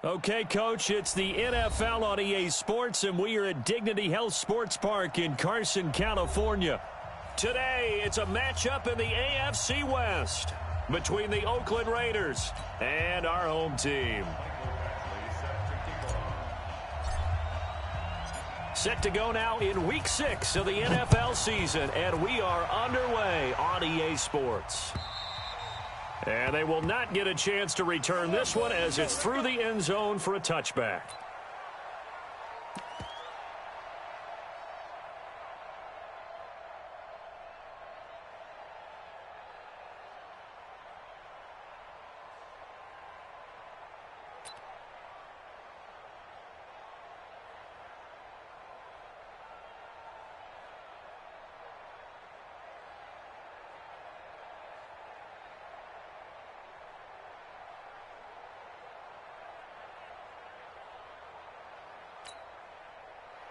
Okay, Coach, it's the NFL on EA Sports, and we are at Dignity Health Sports Park in Carson, California. Today, it's a matchup in the AFC West between the Oakland Raiders and our home team. Set to go now in Week 6 of the NFL season, and we are underway on EA Sports. And they will not get a chance to return this one as it's through the end zone for a touchback.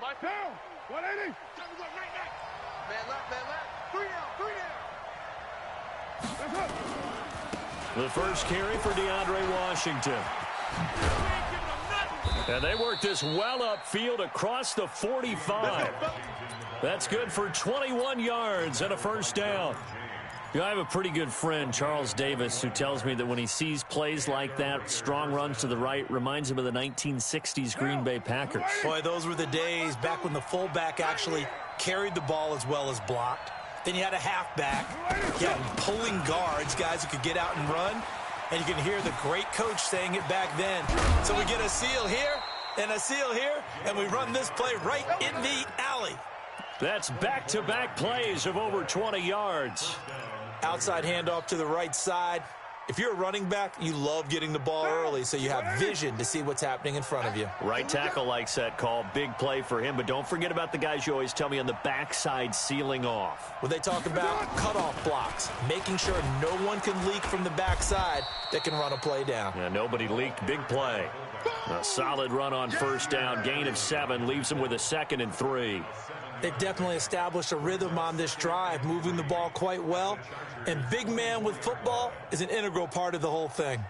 Right down. 180. Man left. 3 down. The first carry for DeAndre Washington. And they work this well upfield across the 45. That's good for 21 yards and a first down. You know, I have a pretty good friend, Charles Davis, who tells me that when he sees plays like that, strong runs to the right, reminds him of the 1960s Green Bay Packers. Boy, those were the days back when the fullback actually carried the ball as well as blocked. Then you had a halfback. You had pulling guards, guys who could get out and run. And you can hear the great coach saying it back then. So we get a seal here and a seal here, and we run this play right in the alley. That's back-to-back plays of over 20 yards. Outside handoff to the right side. If you're a running back, you love getting the ball early so you have vision to see what's happening in front of you. Right tackle likes that call. Big play for him. But don't forget about the guys you always tell me on the backside sealing off. When they talk about cutoff blocks, making sure no one can leak from the backside that can run a play down. Yeah, nobody leaked. Big play. A solid run on first down. Gain of 7 leaves them with a 2nd and 3. They've definitely established a rhythm on this drive, moving the ball quite well. And big man with football is an integral part of the whole thing.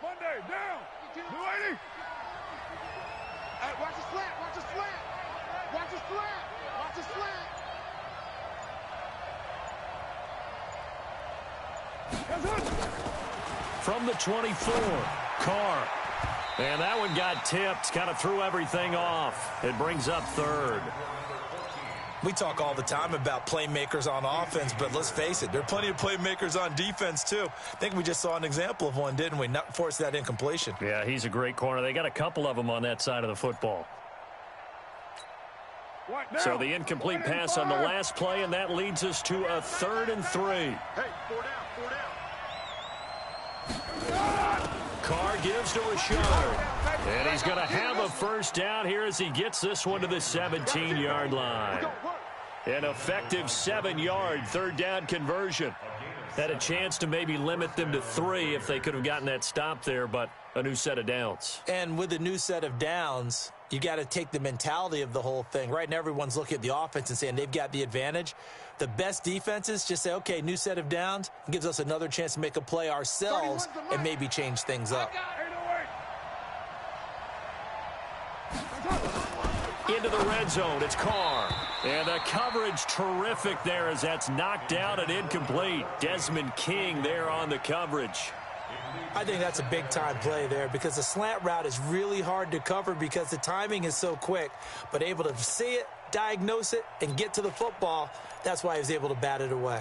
Monday, down. 280. Hey, watch the slant. Watch the slant. Watch the slant. Watch the slant. From the 24, Carr. And that one got tipped, kind of threw everything off. It brings up 3rd. We talk all the time about playmakers on offense, but let's face it, there are plenty of playmakers on defense too. I think we just saw an example of one, didn't we? Not force that incompletion. Yeah, he's a great corner. They got a couple of them on that side of the football. So the incomplete pass on the last play, and that leads us to a 3rd and 3. Hey, 4 down. Carr gives to Rashard. And he's going to have a first down here as he gets this one to the 17-yard line. An effective 7-yard 3rd down conversion. Had a chance to maybe limit them to 3 if they could have gotten that stop there, but a new set of downs. And with a new set of downs, you got to take the mentality of the whole thing. Right now, everyone's looking at the offense and saying they've got the advantage. The best defenses just say, okay, new set of downs. It gives us another chance to make a play ourselves and maybe change things up. Into the red zone, it's Carr. And the coverage terrific there as that's knocked out and incomplete. Desmond King there on the coverage. I think that's a big-time play there because the slant route is really hard to cover because the timing is so quick. But able to see it, diagnose it, and get to the football, that's why he was able to bat it away.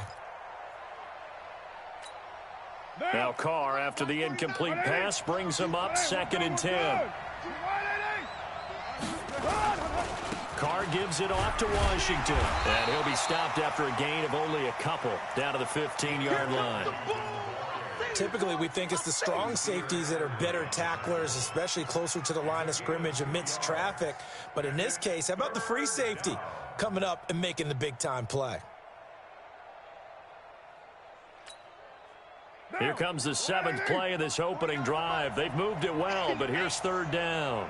Now Carr, after the incomplete pass, brings him up 2nd and 10. Carr gives it off to Washington. And he'll be stopped after a gain of only a couple down to the 15-yard line. Typically, we think it's the strong safeties that are better tacklers, especially closer to the line of scrimmage amidst traffic. But in this case, how about the free safety coming up and making the big-time play? Here comes the 7th play of this opening drive. They've moved it well, but here's 3rd down.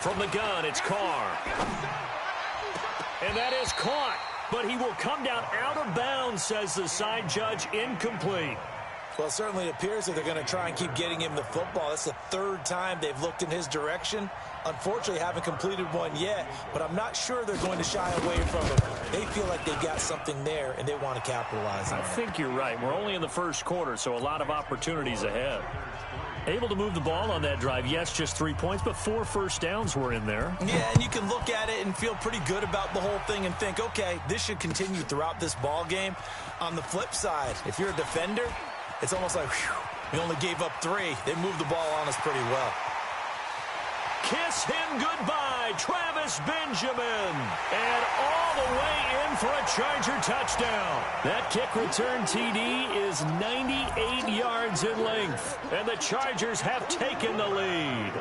From the gun, it's Carr. And that is caught. But he will come down out of bounds, says the side judge, incomplete. Well, it certainly appears that they're going to try and keep getting him the football. That's the third time they've looked in his direction. Unfortunately, haven't completed one yet, but I'm not sure they're going to shy away from him. They feel like they've got something there, and they want to capitalize on it. I think you're right. We're only in the first quarter, so a lot of opportunities ahead. Able to move the ball on that drive. Yes, just 3 points, but 4 first downs were in there. Yeah, and you can look at it and feel pretty good about the whole thing and think, okay, this should continue throughout this ball game. On the flip side, if you're a defender, it's almost like, whew, we only gave up 3. They moved the ball on us pretty well. Kiss him goodbye, Travis Benjamin. And all the way in for a Charger touchdown. That kick return TD is 98 yards in length. And the Chargers have taken the lead.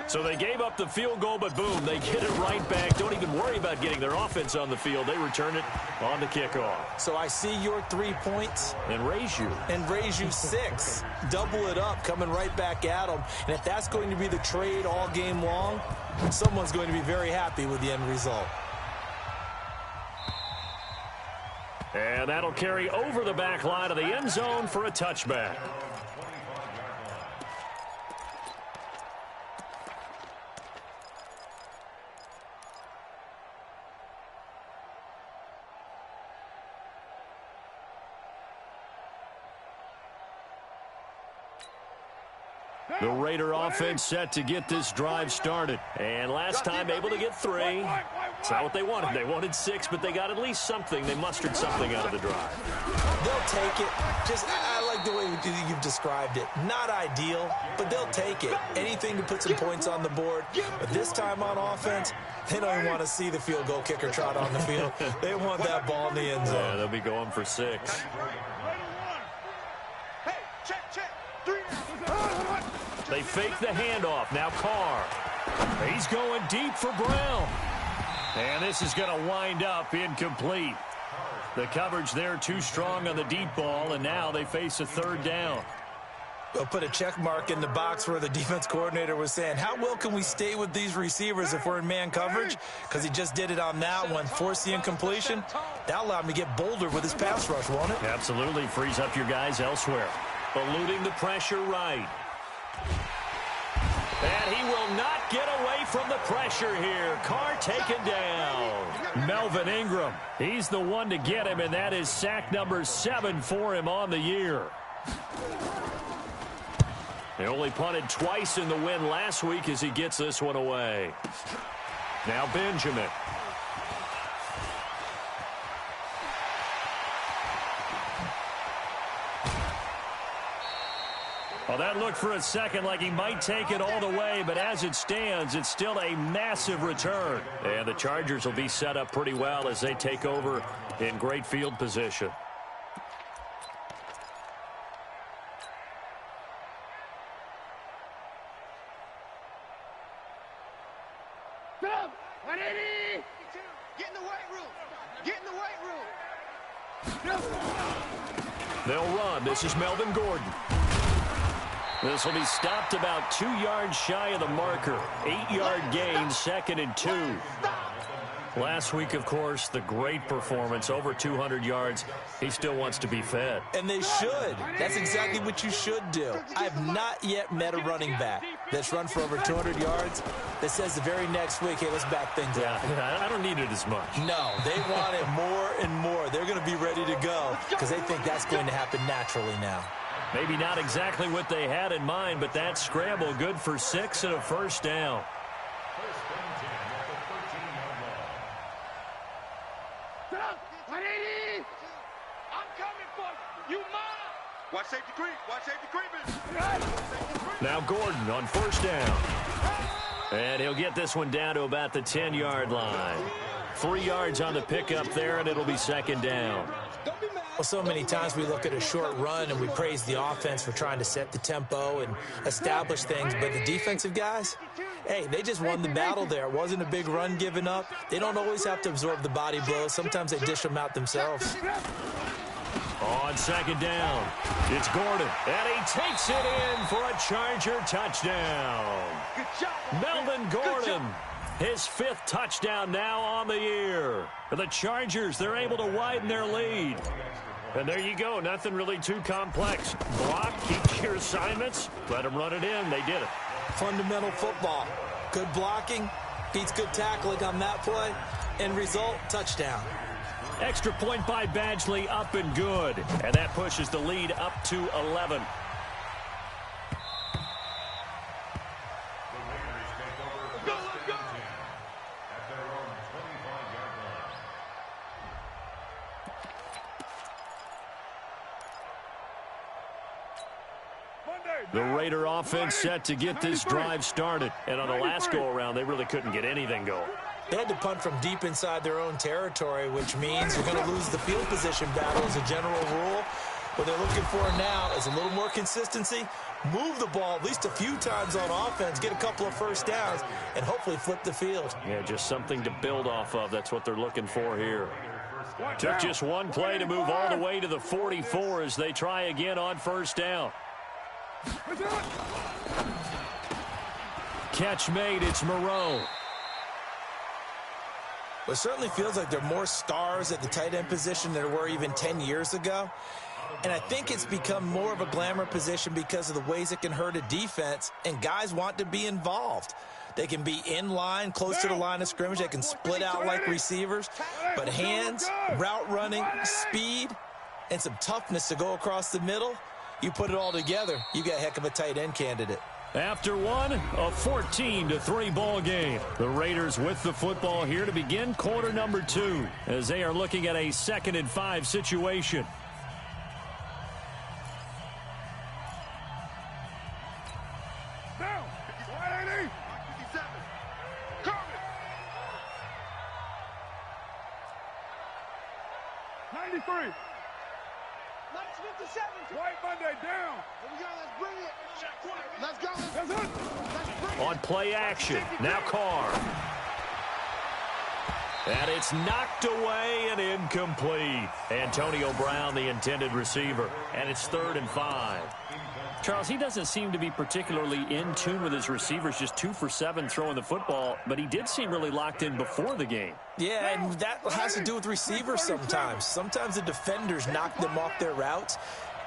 So they gave up the field goal, but boom, they get it right back. Don't even worry about getting their offense on the field. They return it on the kickoff. So I see your 3 points. And raise you. And raise you 6. Double it up, coming right back at them. And if that's going to be the trade all game long, someone's going to be very happy with the end result. And that'll carry over the back line of the end zone for a touchback. The Raider offense set to get this drive started. And last time able to get 3. It's not what they wanted. They wanted 6, but they got at least something. They mustered something out of the drive. They'll take it. I like the way you've described it. Not ideal, but they'll take it. Anything to put some points on the board. But this time on offense, they don't even want to see the field goal kicker trot on the field. They want that ball in the end zone. Yeah, they'll be going for 6. They fake the handoff. Now Carr. He's going deep for Brown. And this is going to wind up incomplete. The coverage there too strong on the deep ball, and now they face a 3rd down. They'll put a check mark in the box where the defense coordinator was saying, how well can we stay with these receivers if we're in man coverage? Because he just did it on that one, forced the incompletion. That allowed him to get bolder with his pass rush, won't it? Absolutely. Frees up your guys elsewhere. Eluding the pressure right. And he will not get away from the pressure here. Carr taken down. Melvin Ingram. He's the one to get him, and that is sack number 7 for him on the year. They only punted twice in the win last week as he gets this one away. Now Benjamin. Well, that looked for a second like he might take it all the way, but as it stands, it's still a massive return. And the Chargers will be set up pretty well as they take over in great field position. Stop! 180! Get in the weight room! Get in the weight room! They'll run. This is Melvin Gordon. This will be stopped about 2 yards shy of the marker. 8-yard gain, 2nd and 2. Last week, of course, the great performance, over 200 yards. He still wants to be fed. And they should. That's exactly what you should do. I have not yet met a running back that's run for over 200 yards that says the very next week, hey, let's back things up. Yeah, I don't need it as much. No, they want it more and more. They're going to be ready to go because they think that's going to happen naturally now. Maybe not exactly what they had in mind, but that scramble good for 6 and a 1st down. Stop! 180! I'm coming for you, mom! Watch safety creep! Watch safety creeping! Now Gordon on 1st down. And he'll get this one down to about the 10-yard line. 3 yards on the pickup there, and it'll be 2nd down. Well, so many times we look at a short run and we praise the offense for trying to set the tempo and establish things, but the defensive guys, hey, they just won the battle there. It wasn't a big run given up. They don't always have to absorb the body blows. Sometimes they dish them out themselves. On second down, it's Gordon, and he takes it in for a Charger touchdown. Good job. Melvin Gordon, his 5th touchdown now on the year. For the Chargers, they're able to widen their lead. And there you go, nothing really too complex. Block, keep your assignments, let them run it in. They did it. Fundamental football. Good blocking, beats good tackling on that play. End result, touchdown. Extra point by Badgley, up and good. And that pushes the lead up to 11. The Raider offense set to get this drive started. And on the last go-around, they really couldn't get anything going. They had to punt from deep inside their own territory, which means you're going to lose the field position battle as a general rule. What they're looking for now is a little more consistency, move the ball at least a few times on offense, get a couple of first downs, and hopefully flip the field. Yeah, just something to build off of. That's what they're looking for here. Took just one play to move all the way to the 44 as they try again on first down. Catch made, it's Moreau. It certainly feels like there are more stars at the tight end position than there were even 10 years ago. And I think it's become more of a glamour position because of the ways it can hurt a defense, and guys want to be involved. They can be in line, close to the line of scrimmage. They can split out like receivers. But hands, route running, speed, and some toughness to go across the middle, you put it all together, you got a heck of a tight end candidate. After one, a 14-3 ball game. The Raiders with the football here to begin quarter number 2 as they are looking at a 2nd and 5 situation. Down. 180. 57. Cover it. 93. White Monday down. Here we go. Let's bring it. Let's go. Let's bring it. On play action. Now Carr. And it's knocked away and incomplete. Antonio Brown, the intended receiver. And it's 3rd and 5. Charles, he doesn't seem to be particularly in tune with his receivers, just 2 for 7 throwing the football, but he did seem really locked in before the game. Yeah, and that has to do with receivers sometimes. Sometimes the defenders knock them off their routes,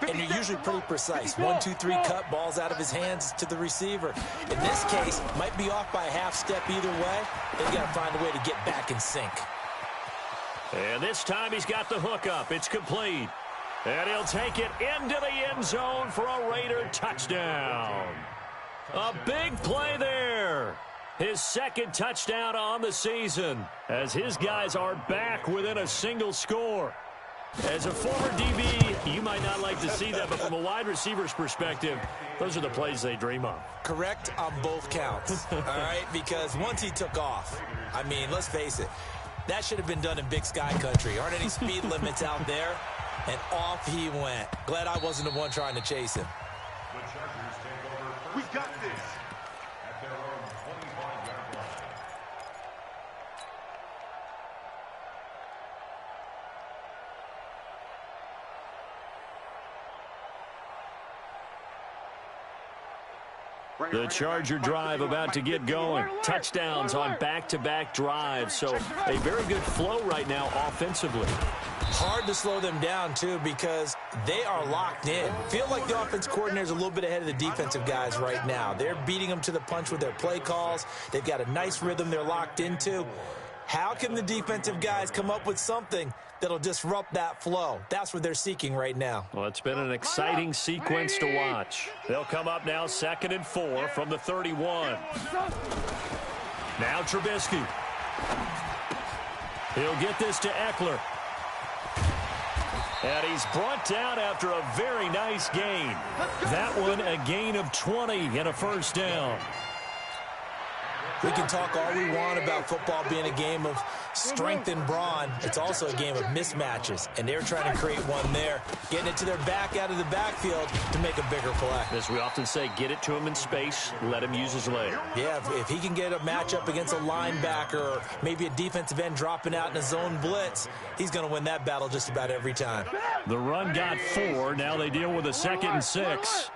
and they're usually pretty precise. 1, 2, 3 cut, balls out of his hands to the receiver. In this case, might be off by a half step either way. They've got to find a way to get back in sync. And this time he's got the hook up. It's complete. And he'll take it into the end zone for a Raider touchdown. A big play there. His 2nd touchdown on the season as his guys are back within a single score. As a former DB, you might not like to see that, but from a wide receiver's perspective, those are the plays they dream of. Correct on both counts, all right? Because once he took off, I mean, let's face it, that should have been done in Big Sky country. Aren't any speed limits out there? And off he went. Glad I wasn't the one trying to chase him. We got this. The Charger drive about to get going. Touchdowns on back-to-back drives. So a very good flow right now offensively. Hard to slow them down, too, because they are locked in. Feel like the offense coordinator is a little bit ahead of the defensive guys right now. They're beating them to the punch with their play calls. They've got a nice rhythm they're locked into. How can the defensive guys come up with something that'll disrupt that flow? That's what they're seeking right now. Well, it's been an exciting sequence to watch. They'll come up now 2nd and 4 from the 31. Now Trubisky. He'll get this to Eckler. And he's brought down after a very nice gain. That one a gain of 20 and a first down. We can talk all we want about football being a game of strength and brawn. It's also a game of mismatches, and they're trying to create one there, getting it to their back out of the backfield to make a bigger play. As we often say, get it to him in space, let him use his leg. Yeah, if he can get a matchup against a linebacker or maybe a defensive end dropping out in a zone blitz, he's going to win that battle just about every time. The run got 4. Now they deal with a 2nd and 6.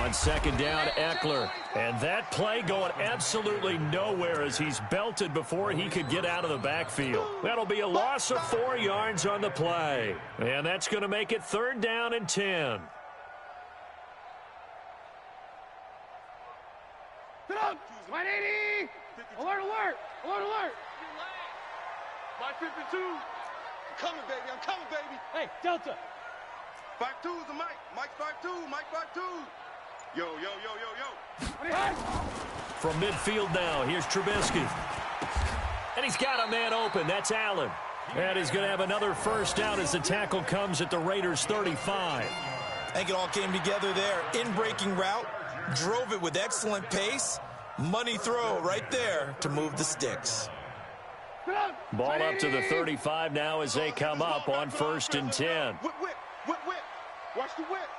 On 2nd down, Eckler. And that play going absolutely nowhere as he's belted before he could get out of the backfield. That'll be a loss of 4 yards on the play. And that's going to make it 3rd down and 10. Sit up! 180! Alert, alert! Alert, alert! Mike 52. I'm coming, baby. I'm coming, baby. Hey, Delta. 5-2 is the Mike. Mike 5-2. Mike 5-2. Yo, yo, yo, yo, yo. From midfield now, here's Trubisky. And he's got a man open. That's Allen. And he's going to have another 1st down as the tackle comes at the Raiders' 35. I think it all came together there. In-breaking route, drove it with excellent pace. Money throw right there to move the sticks. Ball up to the 35 now as they come up on 1st and 10. Whip, whip, whip, whip. Watch the whip.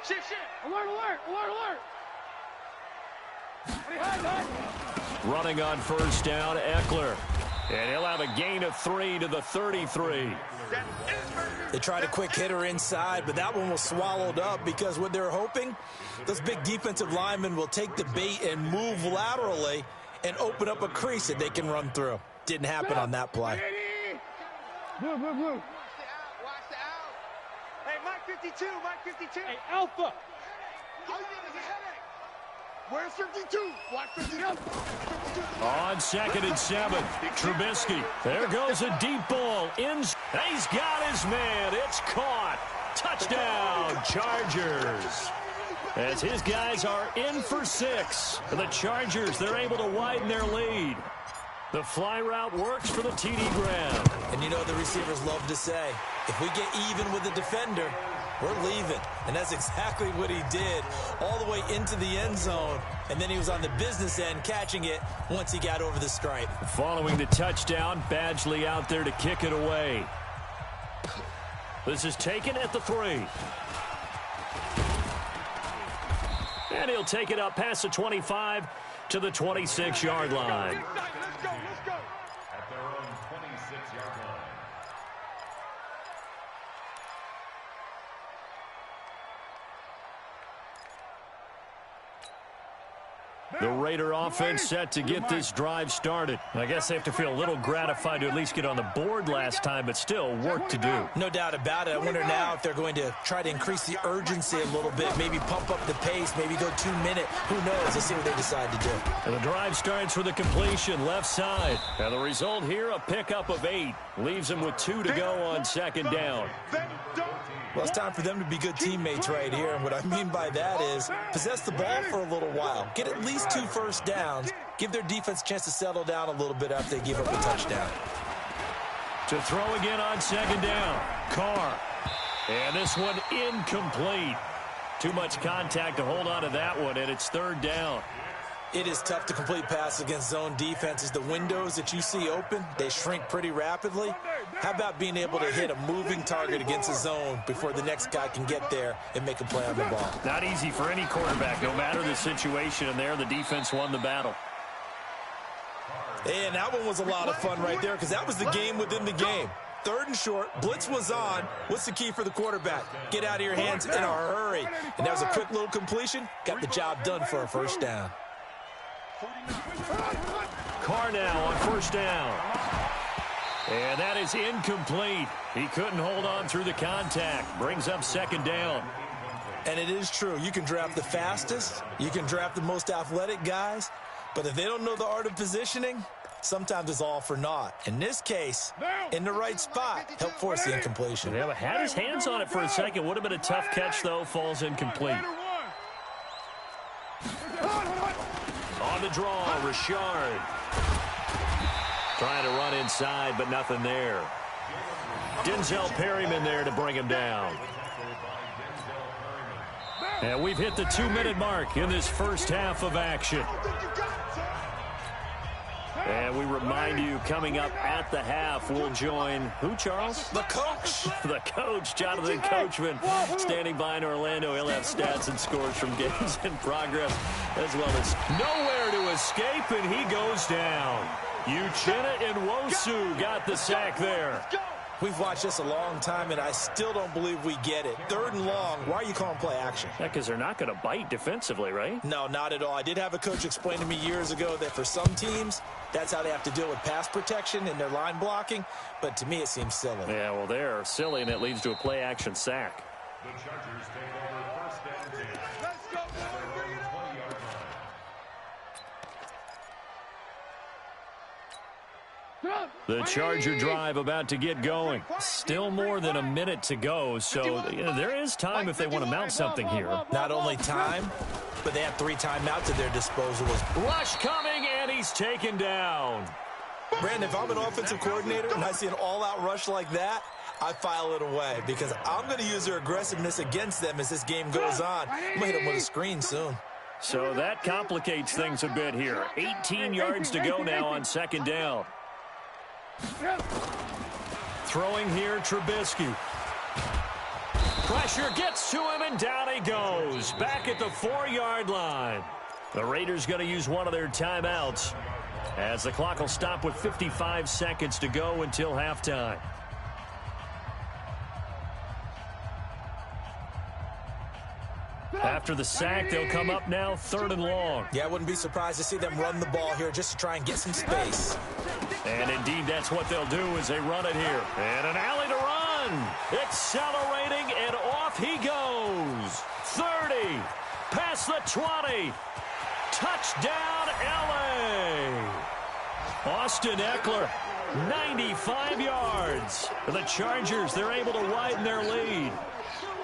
Shit, shit. Alert, alert, alert, alert. Running on 1st down, Eckler. And he'll have a gain of 3 to the 33. They tried a quick hitter inside, but that one was swallowed up because what they're hoping, those big defensive linemen will take the bait and move laterally and open up a crease that they can run through. Didn't happen on that play. Blue, blue, blue. Watch the out. Hey, Mike 52, Mike 52. Hey, Alpha. All you need is a headache. Where's 52? Watch 52. On 2nd and 7, Trubisky. There goes a deep ball. He's got his man. It's caught. Touchdown, Chargers. As his guys are in for 6. The Chargers, they're able to widen their lead. The fly route works for the TD ground. And you know the receivers love to say, if we get even with the defender, we're leaving. And that's exactly what he did, all the way into the end zone. And then he was on the business end catching it once he got over the stripe. Following the touchdown, Badgley out there to kick it away. This is taken at the 3. And he'll take it up past the 25 to the 26-yard line. Let's go, let's go. At their own 26-yard line. The Raider offense set to get this drive started. I guess they have to feel a little gratified to at least get on the board last time, but still work to do. No doubt about it. I wonder now if they're going to try to increase the urgency a little bit, maybe pump up the pace, maybe go 2-minute. Who knows? Let's see what they decide to do. And the drive starts with a completion left side. And the result here, a pickup of 8. Leaves them with 2 to go on 2nd down. Well, it's time for them to be good teammates right here. And what I mean by that is possess the ball for a little while. Get at least 2 first downs. Give their defense a chance to settle down a little bit after they give up a touchdown. To throw again on 2nd down. Carr. And this one incomplete. Too much contact to hold on to that one, and it's 3rd down. It is tough to complete passes against zone defenses. The windows that you see open, they shrink pretty rapidly. How about being able to hit a moving target against a zone before the next guy can get there and make a play on the ball? Not easy for any quarterback, no matter the situation, and there the defense won the battle. And that one was a lot of fun right there because that was the game within the game. 3rd and short, blitz was on. What's the key for the quarterback? Get out of your hands in a hurry. And that was a quick little completion. Got the job done for a 1st down. Carr now on 1st down. And that is incomplete. He couldn't hold on through the contact. Brings up 2nd down. And it is true. You can draft the fastest. You can draft the most athletic guys. But if they don't know the art of positioning, sometimes it's all for naught. In this case, in the right spot, help force the incompletion. Yeah, but had his hands on it for a second. Would have been a tough catch, though. Falls incomplete. On the draw, Richard. Trying to run inside, but nothing there. Denzel Perryman there to bring him down. And we've hit the 2-minute mark in this first half of action. And we remind you, coming up at the half, we'll join who, Charles? The coach. The coach, Jonathan Coachman, standing by in Orlando. He'll have stats and scores from games in progress, as well as nowhere to escape, and he goes down. Uchenna Nwosu got the sack there. We've watched this a long time, and I still don't believe we get it. 3rd and long. Why are you calling play action? Yeah, because they're not going to bite defensively, right? No, not at all. I did have a coach explain to me years ago that for some teams, that's how they have to deal with pass protection and their line blocking. But to me, it seems silly. Yeah, well, they're silly, and it leads to a play action sack. The Chargers take over 1st and 10. Let's go, boy. Bring it up. 20-yard line. The Charger drive about to get going. Still more than a minute to go, so there is time if they want to mount something here. Not only time, but they have 3 timeouts at their disposal. Rush coming, and he's taken down. Brandon, if I'm an offensive coordinator and I see an all-out rush like that, I file it away because I'm going to use their aggressiveness against them as this game goes on. I'm going to hit them with a screen soon. So that complicates things a bit here. 18 yards to go now on 2nd down. Throwing here, Trubisky. Pressure gets to him, and down he goes. Back at the 4-yard line. The Raiders going to use one of their timeouts, as the clock will stop with 55 seconds to go until halftime. After the sack, they'll come up now 3rd and long. Yeah, I wouldn't be surprised to see them run the ball here just to try and get some space. And indeed, that's what they'll do as they run it here. And an alley to run. Accelerating, and off he goes. 30, past the 20. Touchdown, L.A. Austin Eckler, 95 yards. The Chargers, they're able to widen their lead.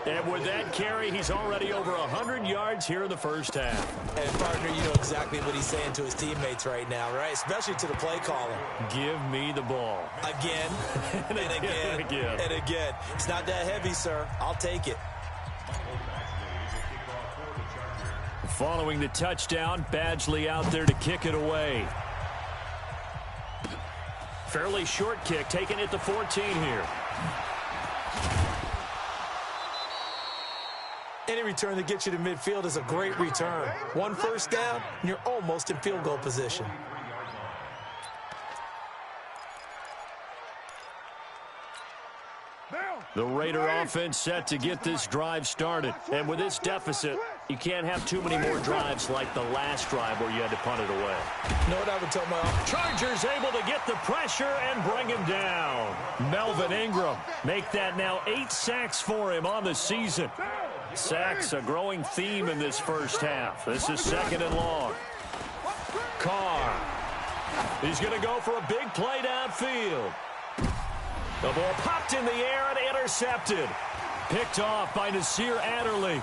And with that carry, he's already over 100 yards here in the first half. And, partner, you know exactly what he's saying to his teammates right now, right? Especially to the play caller. Give me the ball. Again, and again, and again. It's not that heavy, sir. I'll take it. Following the touchdown, Badgley out there to kick it away. Fairly short kick, taking it to 14 here. Any return that gets you to midfield is a great return. 1 first down, and you're almost in field goal position. The Raider offense set to get this drive started. And with this deficit, you can't have too many more drives like the last drive where you had to punt it away. You know what I would tell my offense? Chargers able to get the pressure and bring him down. Melvin Ingram make that now 8 sacks for him on the season. Sacks a growing theme in this first half. This is 2nd and long. Carr. He's going to go for a big play downfield. The ball popped in the air and intercepted. Picked off by Nasir Adderley.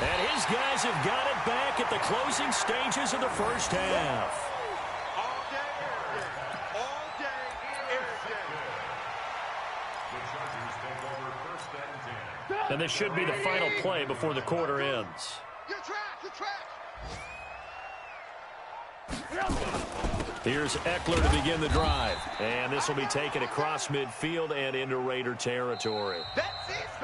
And his guys have got it back at the closing stages of the first half. All day, every day. The Chargers take over 1st and 10. And this should be the final play before the quarter ends. Your track. Here's Eckler to begin the drive. And this will be taken across midfield and into Raider territory.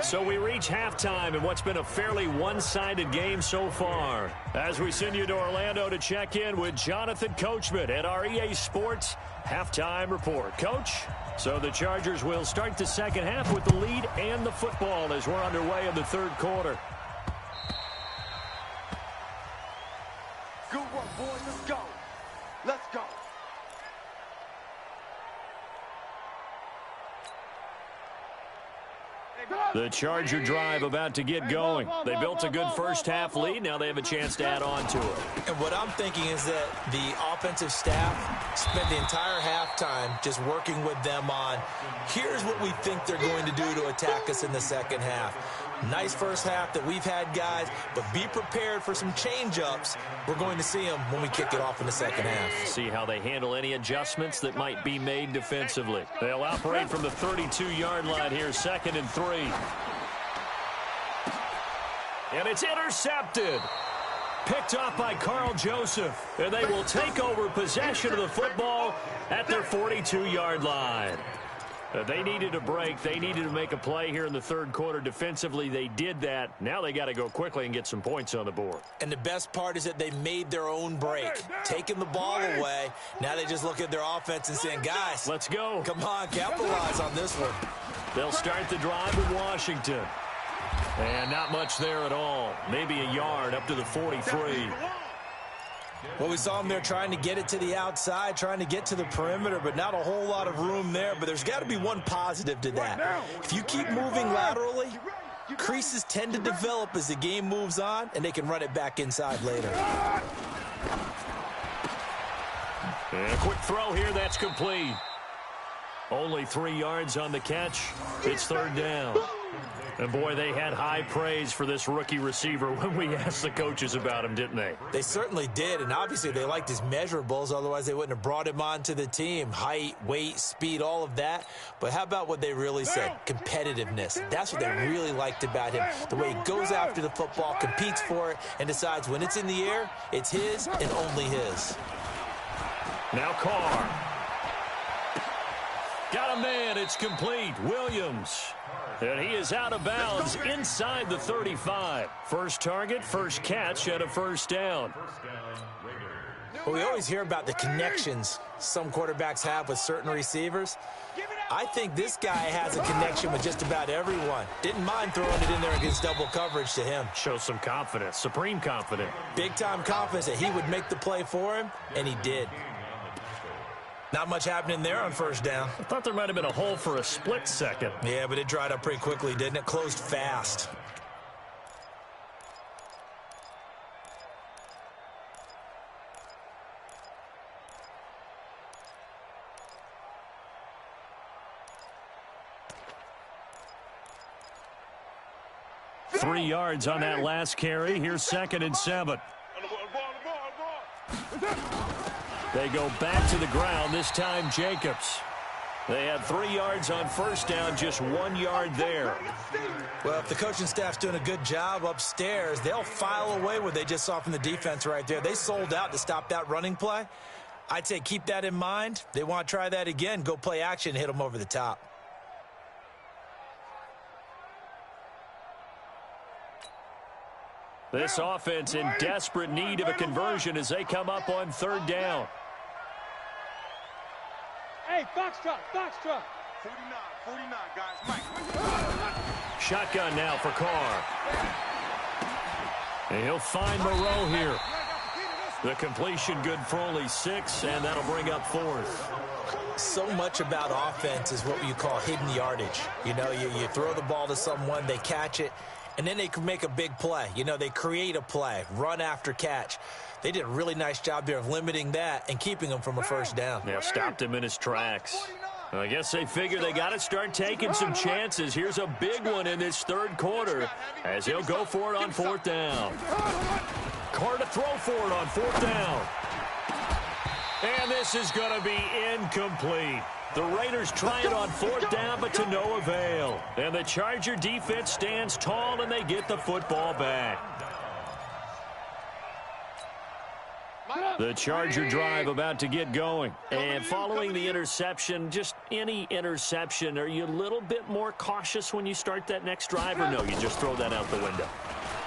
So we reach halftime in what's been a fairly one-sided game so far. As we send you to Orlando to check in with Jonathan Coachman at our EA Sports Halftime Report. Coach, so the Chargers will start the second half with the lead and the football as we're underway in the 3rd quarter. Good work, boys. Let's go. Let's go. The Charger drive about to get going. They built a good first half lead. Now they have a chance to add on to it. And what I'm thinking is that the offensive staff spent the entire halftime just working with them on, here's what we think they're going to do to attack us in the second half. Nice first half that we've had, guys, but be prepared for some change-ups. We're going to see them when we kick it off in the second half. See how they handle any adjustments that might be made defensively. They'll operate from the 32-yard line here, 2nd and 3. And it's intercepted. Picked off by Carl Joseph. And they will take over possession of the football at their 42-yard line. They needed a break. They needed to make a play here in the third quarter. Defensively, they did that. Now they got to go quickly and get some points on the board. And the best part is that they made their own break, taking the ball away. Now they just look at their offense and saying, guys, let's go. Come on, capitalize on this one. They'll start the drive in Washington. And not much there at all. Maybe a yard up to the 43. Well, we saw them there trying to get it to the outside, trying to get to the perimeter, but not a whole lot of room there. But there's got to be one positive to that. If you keep moving laterally, creases tend to develop as the game moves on, and they can run it back inside later. And a quick throw here, that's complete. Only 3 yards on the catch. It's third down. And, boy, they had high praise for this rookie receiver when we asked the coaches about him, didn't they? They certainly did, and obviously they liked his measurables. Otherwise, they wouldn't have brought him onto the team. Height, weight, speed, all of that. But how about what they really said? Competitiveness. That's what they really liked about him. The way he goes after the football, competes for it, and decides when it's in the air, it's his and only his. Now Carr. Got a man. It's complete. Williams. And he is out of bounds inside the 35. First target, first catch, and a first down. Well, we always hear about the connections some quarterbacks have with certain receivers. I think this guy has a connection with just about everyone. Didn't mind throwing it in there against double coverage to him. Shows some confidence, supreme confidence. Big-time confidence that he would make the play for him, and he did. Not much happening there on first down. I thought there might have been a hole for a split second. Yeah, but it dried up pretty quickly, didn't it? Closed fast. Three yards on that last carry. Here's 2nd and 7. They go back to the ground, this time Jacobs. They had 3 yards on first down, just 1 yard there. Well, if the coaching staff's doing a good job upstairs, they'll file away what they just saw from the defense right there. They sold out to stop that running play. I'd say keep that in mind. They want to try that again, go play action and hit them over the top. This offense in desperate need of a conversion as they come up on third down. Hey, Foxtrot, Foxtrot. 49, guys. Mike. Shotgun now for Carr. And he'll find Moreau here. The completion good for only 6, and that'll bring up 4th. So much about offense is what you call hidden yardage. You know, you throw the ball to someone, they catch it, and then they can make a big play. You know, they create a play, run after catch. They did a really nice job there of limiting that and keeping him from a first down. Yeah, stopped him in his tracks. I guess they figure they got to start taking some chances. Here's a big one in this third quarter as he'll go for it on 4th down. Carr to throw for it on 4th down. And this is going to be incomplete. The Raiders try it on 4th down, but to no avail. And the Charger defense stands tall, and they get the football back. The Charger drive about to get going. And following the interception, just any interception, are you a little bit more cautious when you start that next drive, or no, you just throw that out the window?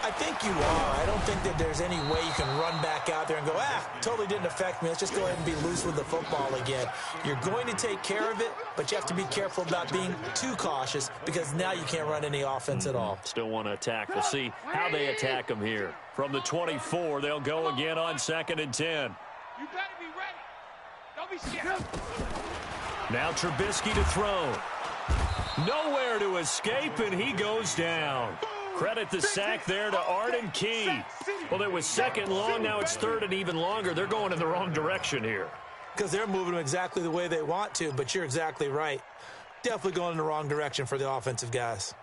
I think you are. I don't think that there's any way you can run back out there and go, totally didn't affect me. Let's just go ahead and be loose with the football again. You're going to take care of it, but you have to be careful about being too cautious because now you can't run any offense at all. Still want to attack. We'll see how they attack them here. From the 24, they'll go again on 2nd and 10. You better be ready. Don't be scared. Now Trubisky to throw. Nowhere to escape, and he goes down. Credit the sack there to Arden Key. Well, it was 2nd long. Now it's 3rd and even longer. They're going in the wrong direction here. Because they're moving them exactly the way they want to, but you're exactly right. Definitely going in the wrong direction for the offensive guys.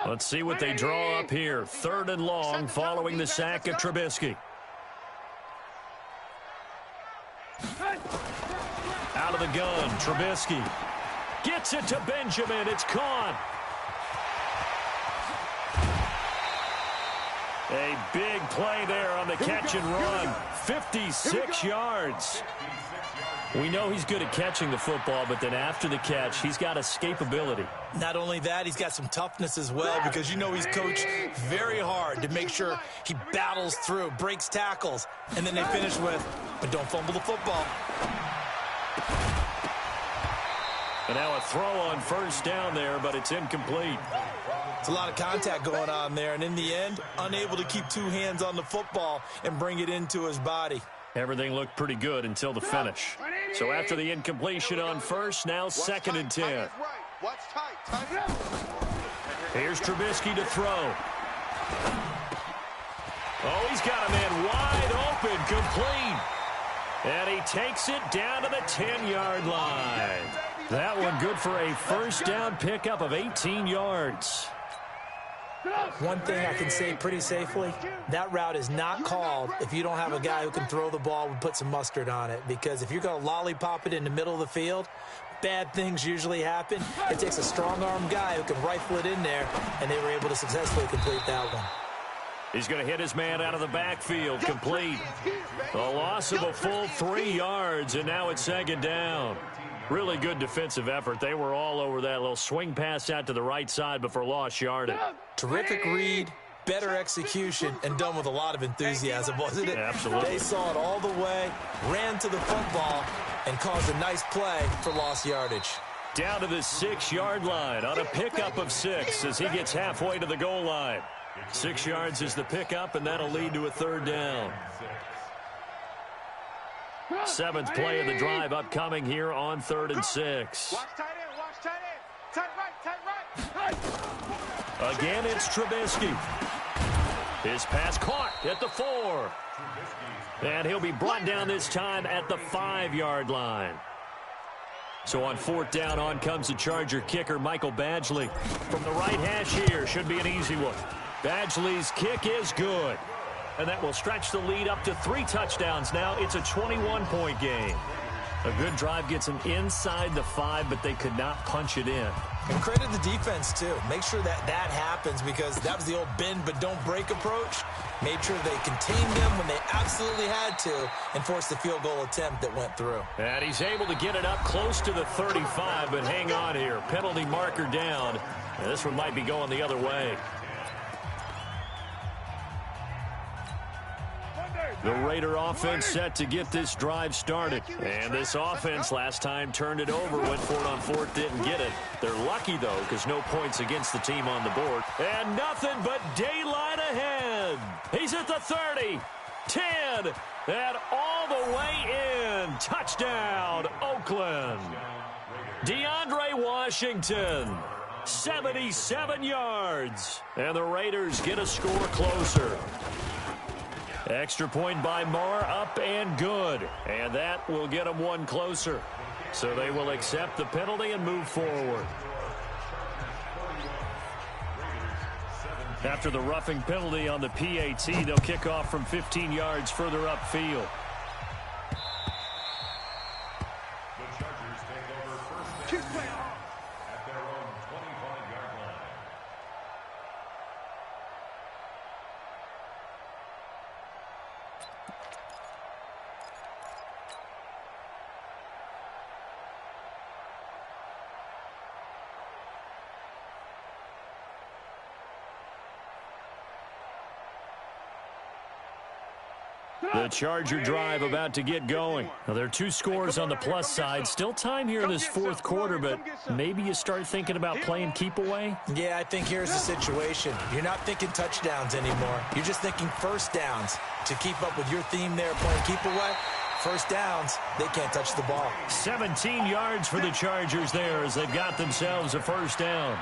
Let's see what they draw up here. 3rd and long following the sack of Trubisky. gun. Trubisky gets it to Benjamin. It's caught. A big play there on the catch and run. 56 yards. We know he's good at catching the football, but then after the catch, he's got escapability. Not only that, he's got some toughness as well, because you know he's coached very hard to make sure he battles through, breaks tackles, and then they finish with, but don't fumble the football. And now a throw on first down there, but it's incomplete. It's a lot of contact going on there, and in the end, unable to keep two hands on the football and bring it into his body. Everything looked pretty good until the finish. So after the incompletion on first, now 2nd and 10. Here's Trubisky to throw. Oh, he's got a man wide open, complete. And he takes it down to the 10-yard line. That one good for a first down pickup of 18 yards. One thing I can say pretty safely, that route is not called if you don't have a guy who can throw the ball and put some mustard on it. Because if you're going to lollipop it in the middle of the field, bad things usually happen. It takes a strong-arm guy who can rifle it in there, and they were able to successfully complete that one. He's going to hit his man out of the backfield, complete. A loss of a full 3 yards, and now it's 2nd down. Really good defensive effort. They were all over that little swing pass out to the right side before lost yardage. Terrific read, better execution, and done with a lot of enthusiasm, wasn't it? Absolutely. They saw it all the way, ran to the football, and caused a nice play for lost yardage. Down to the 6-yard line on a pickup of 6 as he gets halfway to the goal line. 6 yards is the pickup, and that'll lead to a 3rd down. 7th play of the drive upcoming here on 3rd and 6. Watch tight end, watch tight end. Tight right, tight right. Again, it's Trubisky. His pass caught at the 4. And he'll be brought down this time at the 5-yard line. So on 4th down, on comes the Charger kicker, Michael Badgley. From the right hash here, should be an easy one. Badgley's kick is good. And that will stretch the lead up to 3 touchdowns now. It's a 21-point game. A good drive gets them inside the 5, but they could not punch it in. And credit the defense, too. Make sure that happens, because that was the old bend but don't break approach. Made sure they contained them when they absolutely had to and forced the field goal attempt that went through. And he's able to get it up close to the 35, but hang on here. Penalty marker down. And this one might be going the other way. The Raider offense set to get this drive started. And this offense last time turned it over, went for it on 4th, didn't get it. They're lucky, though, because no points against the team on the board. And nothing but daylight ahead. He's at the 30, 10, and all the way in. Touchdown, Oakland. DeAndre Washington, 77 yards. And the Raiders get a score closer. Extra point by Marr, up and good. And that will get them one closer. So they will accept the penalty and move forward. After the roughing penalty on the PAT, they'll kick off from 15 yards further upfield. The Chargers take over first and 10 at their own 25-yard line. The Charger drive about to get going. Now, there are 2 scores on the plus side. Still time here in this 4th quarter, but maybe you start thinking about playing keep away? Yeah, I think here's the situation. You're not thinking touchdowns anymore. You're just thinking first downs. To keep up with your theme there, playing keep away, first downs, they can't touch the ball. 17 yards for the Chargers there as they've got themselves a first down.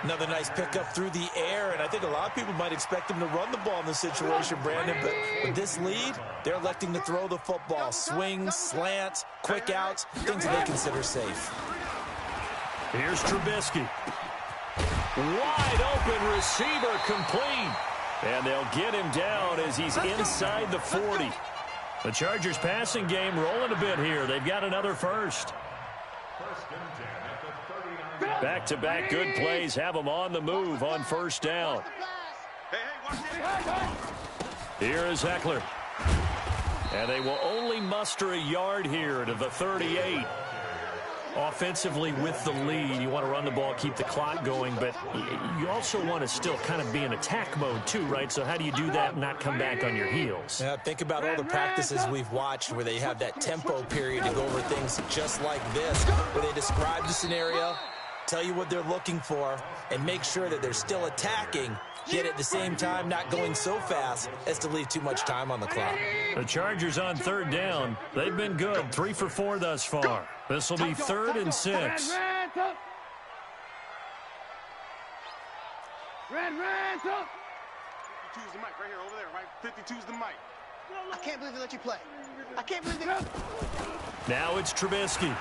Another nice pickup through the air, and I think a lot of people might expect them to run the ball in this situation, Brandon, but with this lead, they're electing to throw the football. Swings, slants, quick outs, things that they consider safe. Here's Trubisky. Wide open receiver, complete. And they'll get him down as he's inside the 40. The Chargers passing game rolling a bit here. They've got another first. Back-to-back good plays have them on the move on first down. Here is Eckler. And they will only muster a yard here to the 38. Offensively with the lead, you want to run the ball, keep the clock going, but you also want to still kind of be in attack mode too, right? So how do you do that and not come back on your heels? Yeah, think about all the practices we've watched where they have that tempo period to go over things just like this, where they describe the scenario, tell you what they're looking for, and make sure that they're still attacking, yet at the same time not going so fast as to leave too much time on the clock. The Chargers on third down. They've been good, 3 for 4 thus far. This will be 3rd and 6. Red. 52's the mic right here, over there, right? 52's the mic. I can't believe they let you play. I can't believe they... Now it's Trubisky.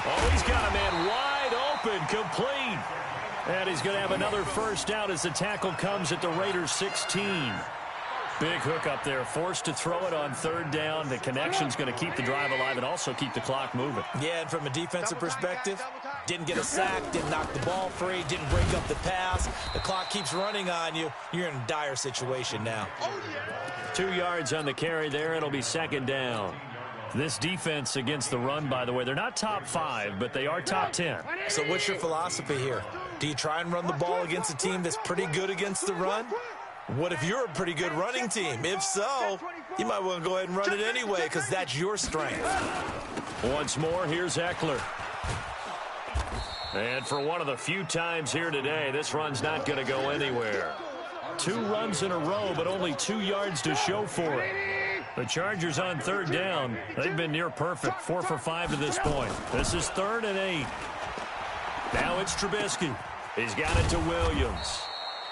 Oh, he's got a man wide open, complete. And he's going to have another first down as the tackle comes at the Raiders' 16. Big hook up there, forced to throw it on third down. The connection's going to keep the drive alive and also keep the clock moving. Yeah, and from a defensive perspective, didn't get a sack, didn't knock the ball free, didn't break up the pass. The clock keeps running on you. You're in a dire situation now. 2 yards on the carry there. It'll be 2nd down. This defense against the run, by the way, they're not top 5, but they are top 10. So what's your philosophy here? Do you try and run the ball against a team that's pretty good against the run? What if you're a pretty good running team? If so, you might want to go ahead and run it anyway because that's your strength. Once more, here's Eckler. And for one of the few times here today, this run's not going to go anywhere. 2 runs in a row, but only 2 yards to show for it. The Chargers on third down. They've been near perfect, 4 for 5 to this point. This is 3rd and 8. Now it's Trubisky. He's got it to Williams.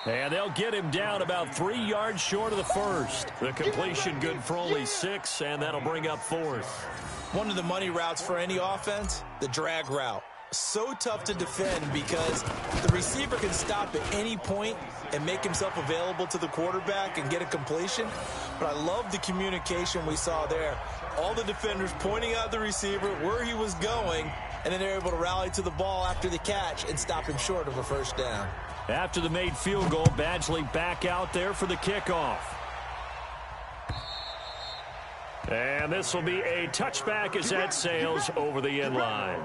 And they'll get him down about 3 yards short of the first. The completion good for only 6, and that'll bring up 4th. One of the money routes for any offense, the drag route. So tough to defend because the receiver can stop at any point and make himself available to the quarterback and get a completion. But I love the communication we saw there. All the defenders pointing out the receiver, where he was going, and then they're able to rally to the ball after the catch and stop him short of a first down. After the made field goal, Badgley back out there for the kickoff. And this will be a touchback as that sails over the end line.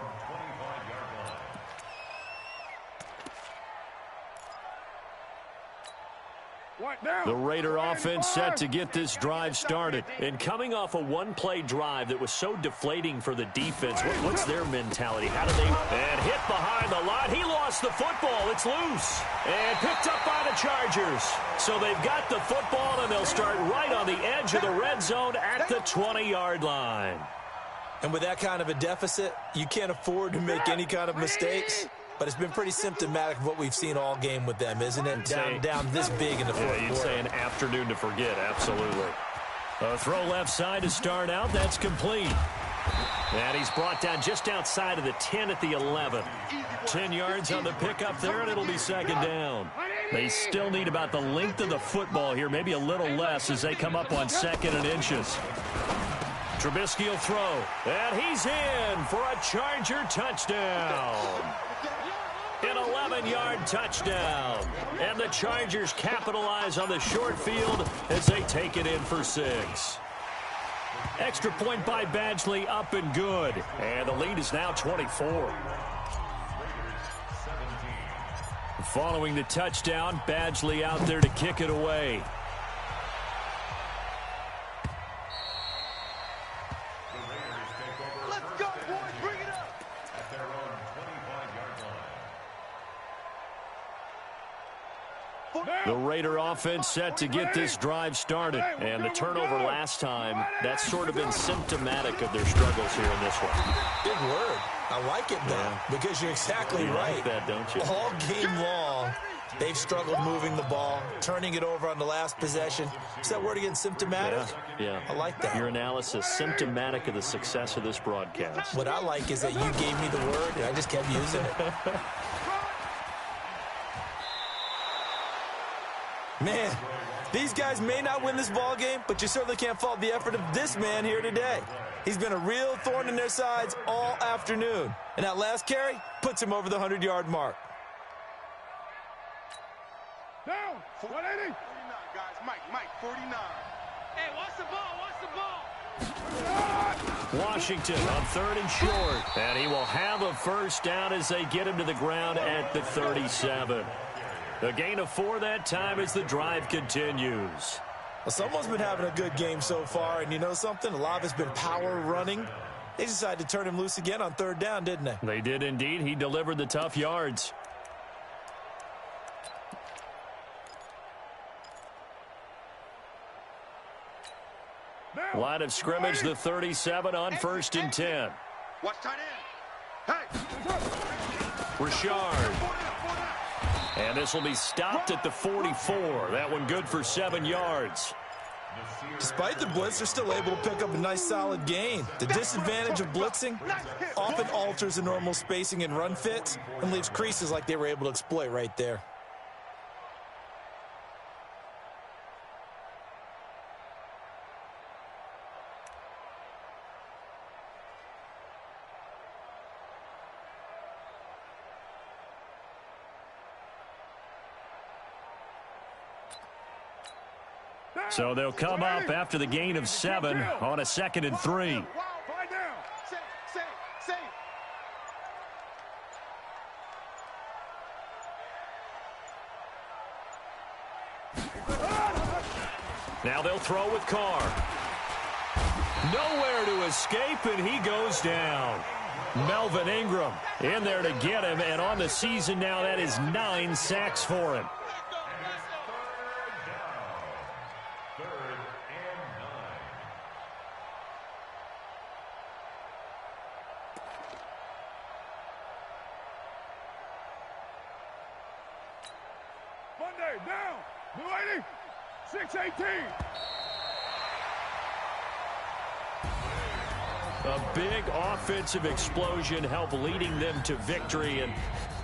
The Raider offense set to get this drive started. And coming off a one-play drive that was so deflating for the defense, what's their mentality? How do they... And hit behind the line. He lost the football. It's loose. And picked up by the Chargers. So they've got the football, and they'll start right on the edge of the red zone at the 20-yard line. And with that kind of a deficit, you can't afford to make any kind of mistakes. But it's been pretty symptomatic of what we've seen all game with them, isn't it? Down this big in the fourth quarter. You'd say an afternoon to forget, absolutely. A throw left side to start out. That's complete. And he's brought down just outside of the 10 at the 11. 10 yards on the pickup there, and it'll be 2nd down. They still need about the length of the football here, maybe a little less as they come up on 2nd and inches. Trubisky will throw, and he's in for a Charger touchdown. An 11-yard touchdown. And the Chargers capitalize on the short field as they take it in for 6. Extra point by Badgley, up and good. And the lead is now 24. Following the touchdown, Badgley out there to kick it away. The Raider offense set to get this drive started. And the turnover last time, that's sort of been symptomatic of their struggles here in this one. Big word. I like it, though, because you're exactly right. Like that, don't you? All game long, they've struggled moving the ball, turning it over on the last possession. Is that word again, symptomatic? Yeah. I like that. Your analysis, symptomatic of the success of this broadcast. What I like is that you gave me the word, and I just kept using it. Man, these guys may not win this ball game, but you certainly can't fault the effort of this man here today. He's been a real thorn in their sides all afternoon. And that last carry puts him over the 100-yard mark. Down, 180. 49, guys. Mike, 49. Hey, watch the ball, Washington on 3rd and short. And he will have a first down as they get him to the ground at the 37. A gain of 4 that time as the drive continues. Well, someone's been having a good game so far, and you know something? A lot of it's been power running. They decided to turn him loose again on 3rd down, didn't they? They did indeed. He delivered the tough yards. Line of scrimmage, the 37 on 1st and 10. Watch tight end. Hey. Richard. And this will be stopped at the 44. That one good for 7 yards. Despite the blitz, they're still able to pick up a nice solid gain. The disadvantage of blitzing often alters the normal spacing and run fits and leaves creases like they were able to exploit right there. So they'll come up after the gain of 7 on a 2nd and 3. Now they'll throw with Carr. Nowhere to escape, and he goes down. Melvin Ingram in there to get him, and on the season now, that is 9 sacks for him. Monday, down. Blue 80, 618. A big offensive explosion helped leading them to victory, and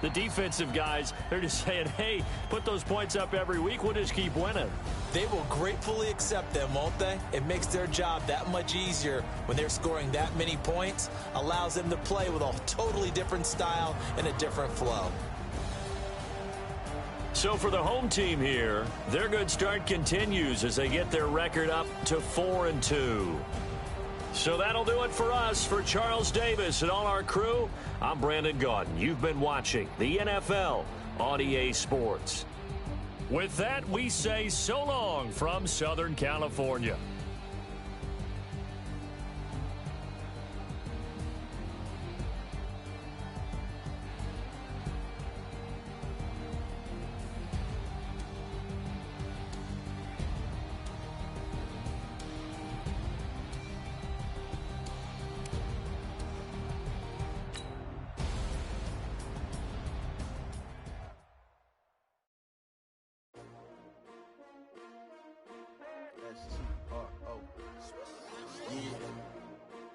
the defensive guys, they're just saying, hey, put those points up every week, we'll just keep winning. They will gratefully accept them, won't they? It makes their job that much easier when they're scoring that many points, allows them to play with a totally different style and a different flow. So for the home team here, their good start continues as they get their record up to 4-2. So that'll do it for us. For Charles Davis and all our crew, I'm Brandon Gaudin. You've been watching the NFL on EA Sports. With that, we say so long from Southern California.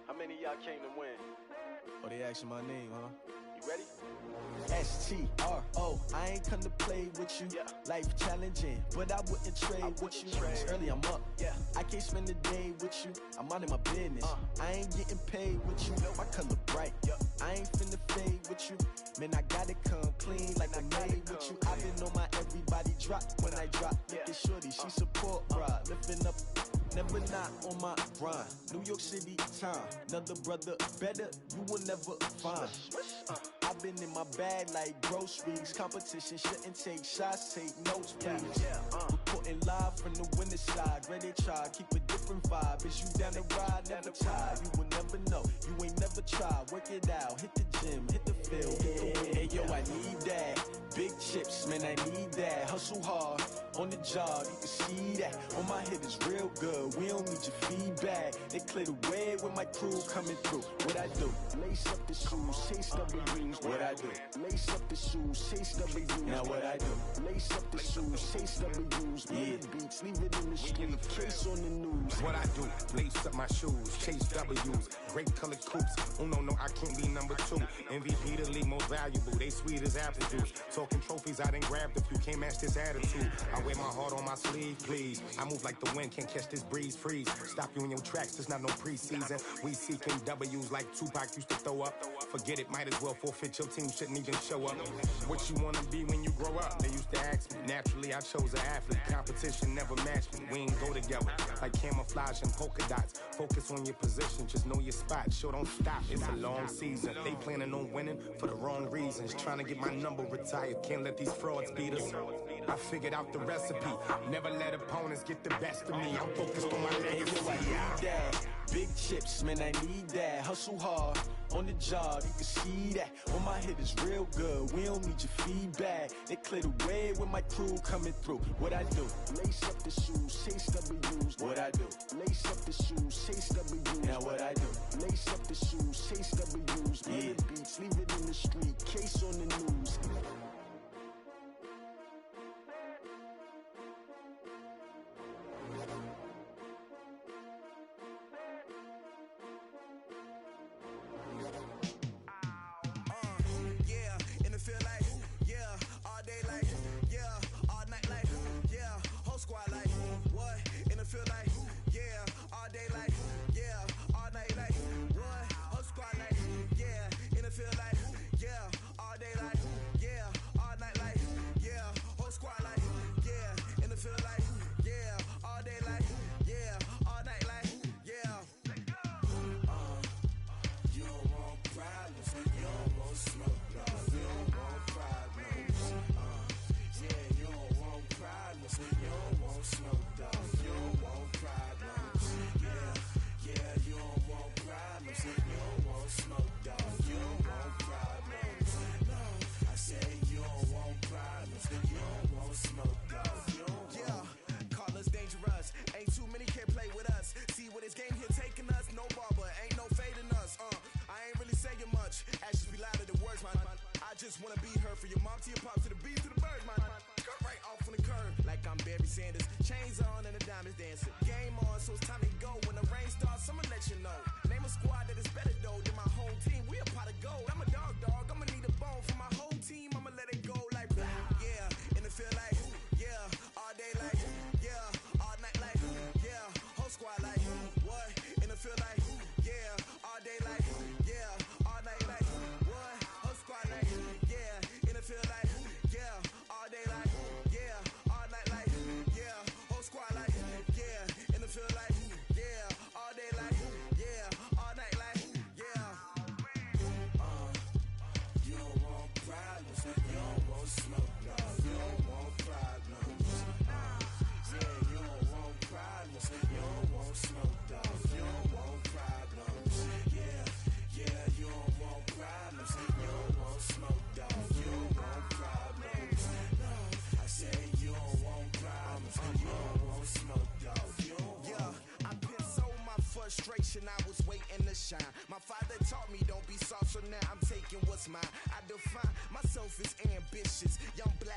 How many of y'all came to win? Oh, they asking my name, huh? You ready? S-T-R-O, I ain't come to play with you. Yeah. Life challenging, but I wouldn't trade with you. It's early, I'm up. Yeah. I can't spend the day with you. I'm minding my business. I ain't getting paid with you. My color bright. Yeah. I ain't finna fade with you. Man, I gotta come clean like I'm made with you. I've been on my everybody drop when I drop. Look at shorty, she support, bruh. Lifting up. Never not on my grind. New York City time. Another brother better, you will never find. I've been in my bag like groceries. Competition shouldn't take shots, take notes, please. Reporting live from the winning side. Ready to try, keep a different vibe. Is you down the ride, never tired. You will never know, you ain't never tried. Work it out, hit the gym, hit the field, hit the win. Hey yo, I need that. Big chips, man, I need that. Hustle hard, on the job, you can see that. On my head is real good, we don't need your feedback. They clear the way with my crew coming through. What I do? Lace up the shoes, chase W's. What I do? Lace up the shoes, chase W's. Now what I do? Lace up the shoes, chase W's. Yeah, beats, leave it in the street, case on the news. What I do? Lace up my shoes, chase W's. Great colored coops. Oh no, I can't be number 2. MVP the league most valuable. They sweet as apple juice. Talking trophies, I done grabbed a few. Can't match this attitude. I I wear my heart on my sleeve, please. I move like the wind, can't catch this breeze, freeze. Stop you in your tracks, there's not no preseason. We seeking W's like Tupac used to throw up. Forget it, might as well forfeit, your team shouldn't even show up. What you wanna be when you grow up? They used to ask me. Naturally, I chose an athlete. Competition never matched me. We ain't go together like camouflage and polka dots. Focus on your position, just know your spot. Sure, don't stop, it's a long season. They planning on winning for the wrong reasons. Trying to get my number retired, can't let these frauds beat us. I figured out the recipe. Never let opponents get the best of me. I'm focused on my legacy. I need that. Big chips, man, I need that. Hustle hard on the job, you can see that. On my head is real good, we don't need your feedback. They clear the way with my crew coming through. What I do? Lace up the shoes, chase W's. What I do? Lace up the shoes, chase W's. Now what I do? Lace up the shoes, chase W's. Yeah. Beats, leave it in the street, case on the news. I was waiting to shine. My father taught me don't be soft, so now I'm taking what's mine. I define myself as ambitious, young black